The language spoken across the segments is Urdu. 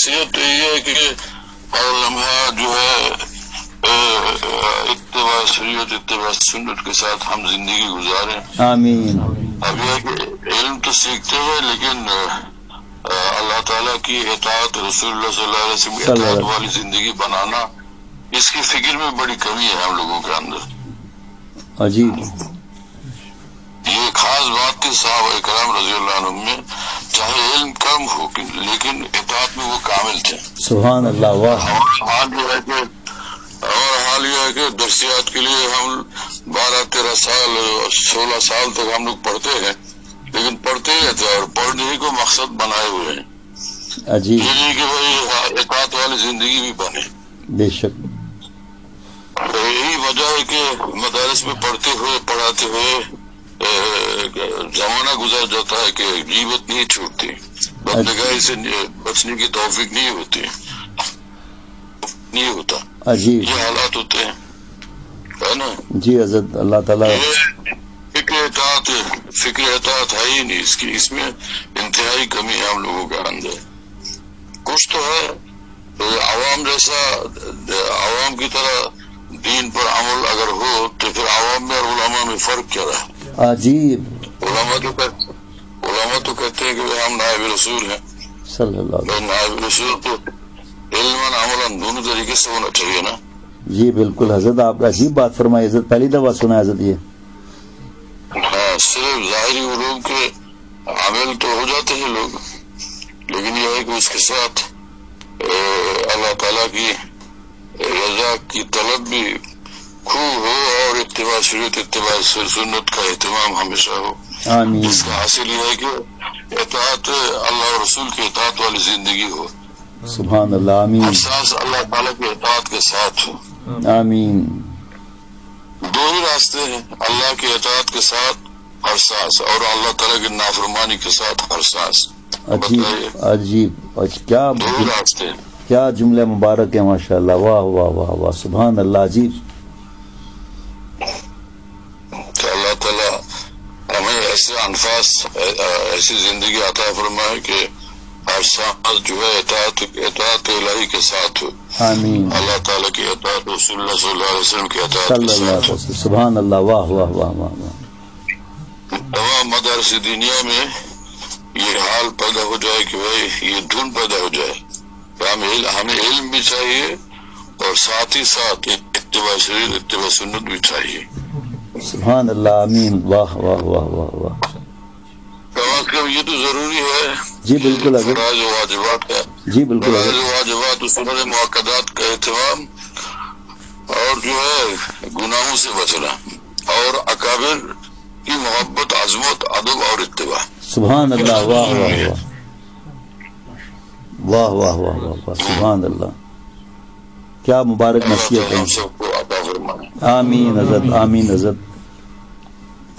نصیحت تو یہ ہے کہ ہر لمحہ جو ہے اتباع شریعت اتباع سنت کے ساتھ ہم زندگی گزاریں. آمین. اب یہ کہ علم تو سیکھتے ہیں لیکن اللہ تعالیٰ کی اطاعت، رسول اللہ صلی اللہ علیہ وسلم کی اطاعت والی زندگی بنانا، اس کی فکر میں بڑی کمی ہے ہم لوگوں کے اندر. عجیب. یہ خاص بات کہ صحابہ کرام رضی اللہ عنہ میں چاہے علم کم ہو لیکن اطاعت میں وہ کامل تھے. سبحان اللہ. واہ. اور حال یہ ہے کہ درسیات کے لیے ہم 12-13 سال 16 سال تک ہم لوگ پڑھتے ہیں، لیکن پڑھتے ہی رہتے اور پڑھنے ہی کو مقصد بنائے ہوئے ہیں. عجیب. یہ نہیں کہ بھائی اطاعت والی زندگی بھی بنے. بے شک. یہی وجہ ہے کہ مدارس میں پڑھتے ہوئے پڑھاتے ہوئے زمانہ گزر جاتا ہے کہ غیبت نہیں چھوٹتی، بدنگاہی سے بچنے کی توفیق نہیں ہوتی، نہیں ہوتا. عجیب. یہ حالات ہوتے ہیں، ہے نا. جی حضرت. اللہ تعالیٰ فکر اطاعت ہے ہی نہیں، اس میں انتہائی کمی ہے ہم لوگوں کے اندر. کچھ تو ہے عوام جیسا، عوام کی طرح دین پر عمل اگر ہو تو پھر عوام میں اور علماء میں فرق کیا رہا. عجیب. علماء تو کہتے ہیں کہ ہم نائب رسول ہیں صلی اللہ علیہ وسلم. نائب رسول تو علم عمل دونوں طریقے سے ہونا چاہیے نا. جی بالکل حضرت. آپ عجیب بات فرمائی حضرت، پہلی دفعہ سنا ہے حضرت. یہ ہاں، صرف ظاہری علوم کے عامل تو ہو جاتے ہیں لوگ، لیکن یہ ہے کہ اس کے ساتھ اللہ تعالیٰ کی رضا کی طلب بھی خوب ہو اور اتباع شریعت اتباع سنت کا اہتمام ہمیشہ ہو. آمین. اس کا حاصل یہ ہے کہ اطاعت اللہ اور رسول کی اطاعت والی زندگی ہو. سبحان اللہ. آمین. ہر سانس اللہ تعالیٰ کی اطاعت کے ساتھ ہو. آمین. دو ہی راستے ہیں، اللہ کی اطاعت کے ساتھ ہر سانس اور اللہ تعالیٰ کی نافرمانی کے ساتھ ہر سانس. عجیب. عجیب. کیا دو ہی راستے ہیں. کیا جملے مبارک ہے ماشاء اللہ. واہ واہ واہ واہ. سبحان اللہ. عجیب. کہ اللہ تعالیٰ ہمیں ایسے انفاس، ایسی زندگی عطا فرمائے کہ ہر سانس جو ہے اطاعت الہی کے ساتھ ہو. آمین. اللہ تعالیٰ کی اطاعت، رسول اللہ صلی اللہ علیہ وسلم کی اطاعت صلی کے اللہ ساتھ علیہ ہو. وسلم. سبحان اللہ. واہ واہ واہ واہ واہ. تمام مدارس دنیا میں یہ حال پیدا ہو جائے کہ بھائی یہ دھن پیدا ہو جائے کہ ہمیں علم بھی چاہیے اور ساتھ ہی ساتھ اتباع شریعت اتباع سنت بھی چاہیے. سبحان اللہ. آمین. واہ واہ واہ واہ واہ. یہ تو ضروری ہے. جی بالکل حضرت. فرائض و واجبات کا، جی بالکل فرائض حضرت. و واجبات سنن مؤکدات کا اہتمام اور جو ہے گناہوں سے بچنا اور اکابر کی محبت، عظمت، ادب اور اتباع. سبحان اللہ. واہ واہ واہ واہ واہ واہ واہ واہ. سبحان اللہ. کیا مبارک اللہ نصیحت تعالیٰ ہے. ہم سب کو عطا فرمائے. آمین حضرت. آمین حضرت.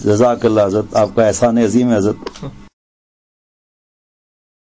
جزاک اللہ حضرت. آپ کا احسان عظیم ہے حضرت.